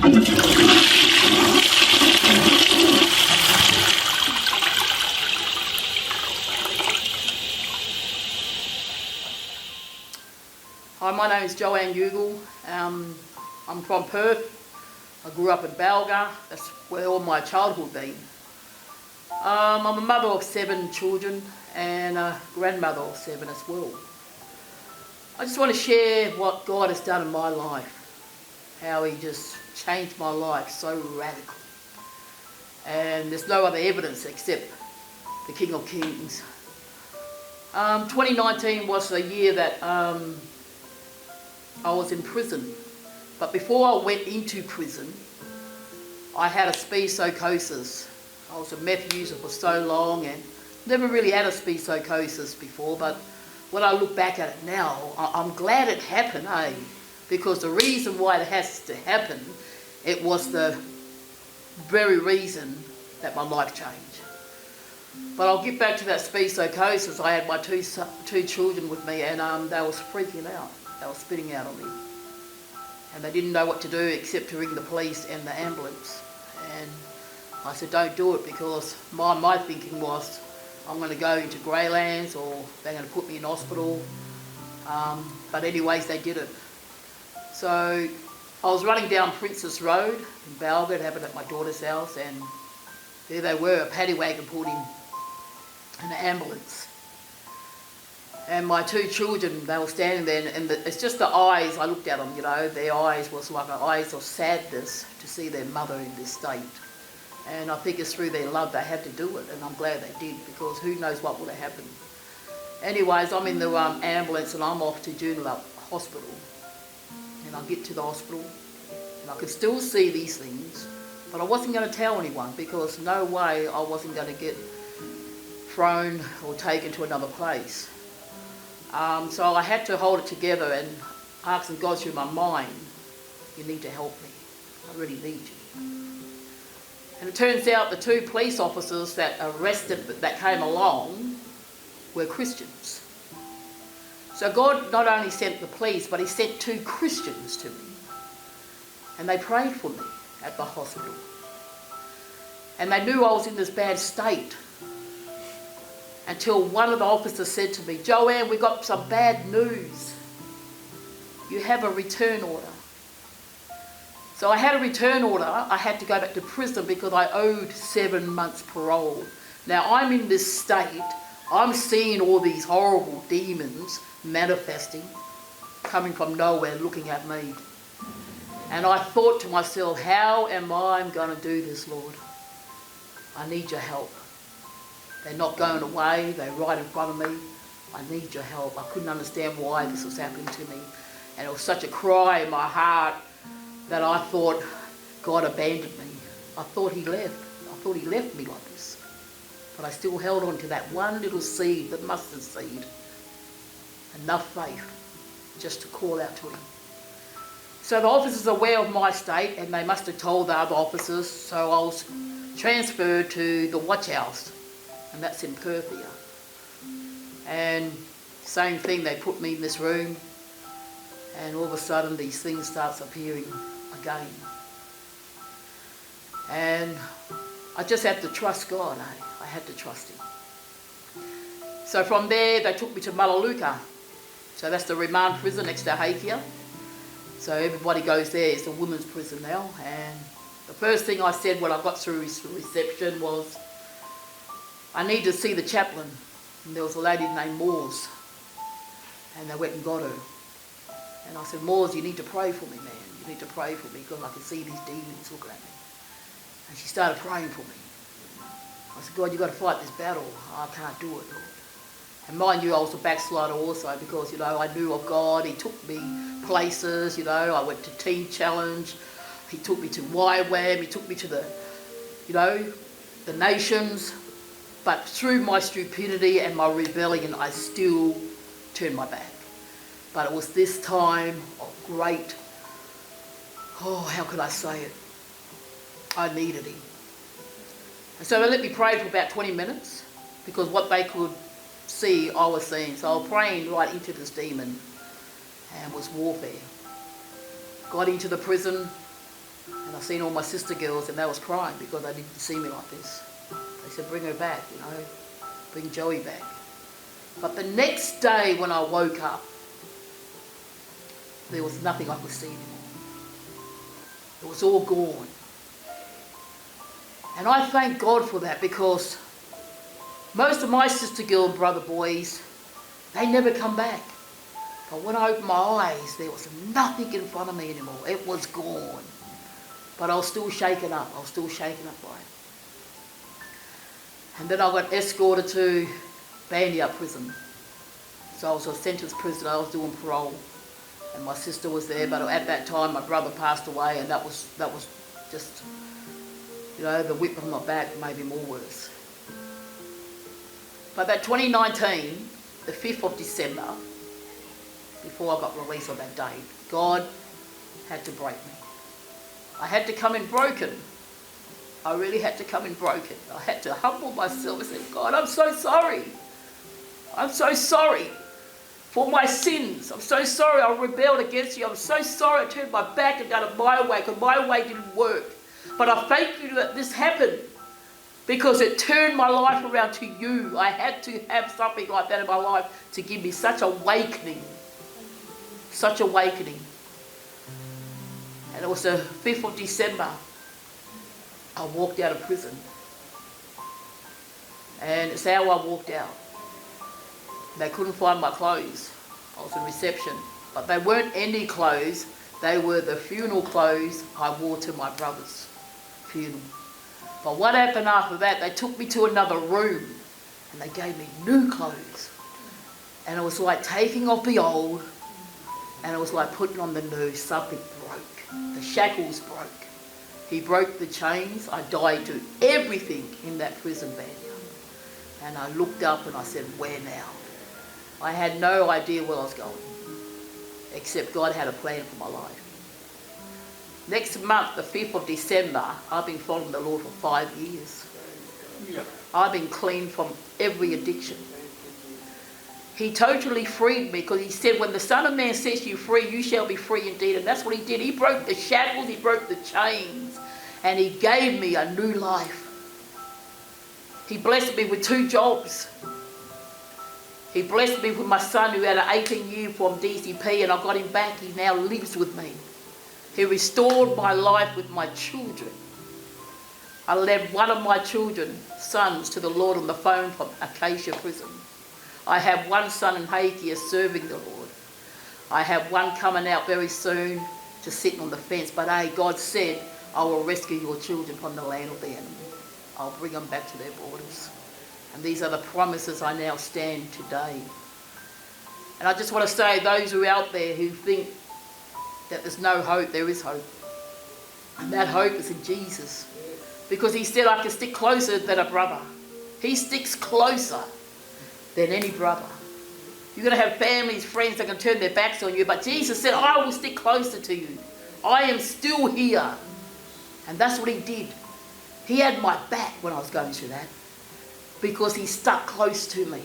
Hi, my name is Joanne. I'm from Perth. I grew up in Balga. That's where all my childhood been. I'm a mother of 7 children and a grandmother of 7 as well. I just want to share what God has done in my life, how He just changed my life so radically. And there's no other evidence except the King of Kings. 2019 was the year that I was in prison, but before I went into prison, I had a speed psychosis. I was a meth user for so long and never really had a speed psychosis before, but when I look back at it now, I'm glad it happened, because the reason why it has to happen, it was the very reason that my life changed. But I'll get back to that speed psychosis. I had my two children with me, and they was freaking out. They were spitting out on me. And they didn't know what to do except to ring the police and the ambulance. And I said, don't do it, because my thinking was, I'm going to go into Greylands or they're going to put me in hospital. But anyways, they did it. So I was running down Princess Road in Balga. It happened at my daughter's house, and there they were, a paddy wagon pulled in an ambulance. And my 2 children, they were standing there, and it's just the eyes, I looked at them, you know, their eyes was like eyes of sadness to see their mother in this state. And I think it's through their love they had to do it, and I'm glad they did, because who knows what would have happened. Anyways, I'm in the ambulance and I'm off to Joondalup Hospital. And I get to the hospital and I could still see these things, but I wasn't going to tell anyone, because no way I wasn't going to get thrown or taken to another place. So I had to hold it together and asking God through my mind, you need to help me. I really need you. And it turns out the 2 police officers that that came along were Christians. So God not only sent the police, but He sent 2 Christians to me. And they prayed for me at the hospital. And they knew I was in this bad state, until one of the officers said to me, Joanne, we got some bad news. You have a return order. So I had a return order. I had to go back to prison because I owed 7 months parole. Now I'm in this state. I'm seeing all these horrible demons manifesting, coming from nowhere, looking at me. And I thought to myself, how am I going to do this, Lord? I need your help. They're not going away. They're right in front of me. I need your help. I couldn't understand why this was happening to me. And it was such a cry in my heart that I thought God abandoned me. I thought He left. I thought He left me like this. But I still held on to that one little seed, the mustard seed. Enough faith just to call out to Him. So the officers are aware of my state, and they must have told the other officers. So I was transferred to the watch house. And that's in Perth here. And same thing, they put me in this room, and all of a sudden these things starts appearing again. And I just had to trust God, I had to trust Him. So from there they took me to Melaleuca. So that's the remand prison next to Hakia. So everybody goes there. It's a women's prison now. And the first thing I said when I got through reception was, I need to see the chaplain. And there was a lady named Moores. And they went and got her. And I said, Moores, you need to pray for me, man. You need to pray for me, because I can see these demons looking at me. And she started praying for me. I said, God, you've got to fight this battle. I can't do it, Lord. And mind you, I was a backslider also, because, you know, I knew of God. He took me places, you know. I went to Teen Challenge. He took me to YWAM. He took me to the, you know, the nations. But through my stupidity and my rebellion, I still turned my back. But it was this time of great, how could I say it? I needed Him. And so they let me pray for about 20 minutes, because what they could see, I was seeing. So I was praying right into this demon, and it was warfare. Got into the prison, And I seen all my sister girls and they was crying because they didn't see me like this. They said, bring her back, you know, bring Joey back. But the next day when I woke up, there was nothing I could see anymore. It was all gone. And I thank God for that, because most of my sister girl and brother boys, they never come back. But when I opened my eyes, there was nothing in front of me anymore. It was gone. But I was still shaken up. I was still shaken up by it. And then I got escorted to Bandia prison. So I was a sentence prisoner. I was doing parole. And my sister was there, but at that time my brother passed away, and that was just, you know, the whip on my back made me more worse. But that 2019, the 5th of December, before I got released on that day, God had to break me. I had to come in broken. I really had to come in broken. I had to humble myself and say, God, I'm so sorry. I'm so sorry for my sins. I'm so sorry I rebelled against you. I'm so sorry I turned my back and done it my way, because my way didn't work. But I thank you that this happened, because it turned my life around to you. I had to have something like that in my life to give me such awakening. Such awakening. And it was the 5th of December. I walked out of prison. And it's how I walked out. They couldn't find my clothes. I was in reception. But they weren't any clothes. They were the funeral clothes I wore to my brother's funeral. But what happened after that, they took me to another room and they gave me new clothes. And it was like taking off the old, and it was like putting on the new. Something broke. The shackles broke. He broke the chains. I died to everything in that prison van. And I looked up and I said, where now? I had no idea where I was going, except God had a plan for my life. Next month, the 5th of December, I've been following the Lord for 5 years. I've been clean from every addiction. He totally freed me, because he said, when the Son of Man sets you free, you shall be free indeed. And that's what he did. He broke the shackles, he broke the chains, and he gave me a new life. He blessed me with 2 jobs. He blessed me with my son, who had an 18-year from DCP, and I got him back. He now lives with me. He restored my life with my children. I led one of my children's sons to the Lord on the phone from Acacia Prison. I have one son in Haiti serving the Lord. I have one coming out very soon to sit on the fence. But hey, God said, I will rescue your children from the land of the enemy. I'll bring them back to their borders. And these are the promises I now stand today. And I just want to say, those who are out there who think that there's no hope, there is hope. And that hope is in Jesus. Because he said I can stick closer than a brother. He sticks closer than any brother. You're going to have families, friends that can turn their backs on you. But Jesus said, I will stick closer to you. I am still here. And that's what he did. He had my back when I was going through that, because he stuck close to me.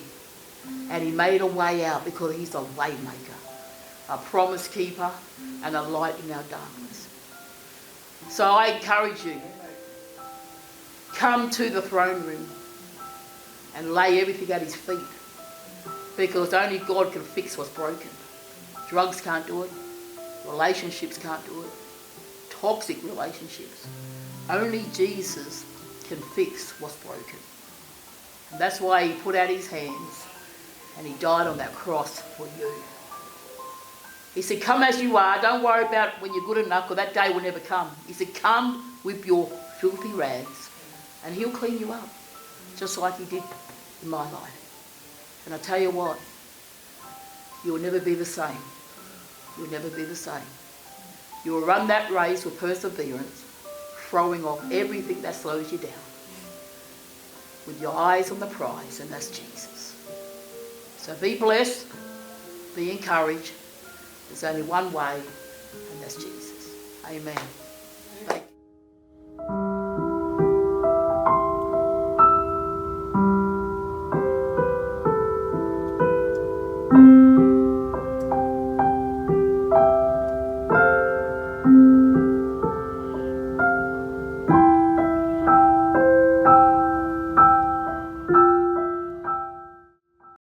And he made a way out, because he's a way maker, a promise keeper, and a light in our darkness. So I encourage you, come to the throne room and lay everything at his feet, because only God can fix what's broken. Drugs can't do it. Relationships can't do it. Toxic relationships. Only Jesus can fix what's broken. And that's why he put out his hands and he died on that cross for you. He said, come as you are. Don't worry about when you're good enough, because that day will never come. He said, come with your filthy rags and he'll clean you up, just like he did in my life. And I tell you what, you'll never be the same. You'll never be the same. You will run that race with perseverance, throwing off everything that slows you down, with your eyes on the prize, and that's Jesus. So be blessed, be encouraged. There's only one way, and that's Jesus. Amen.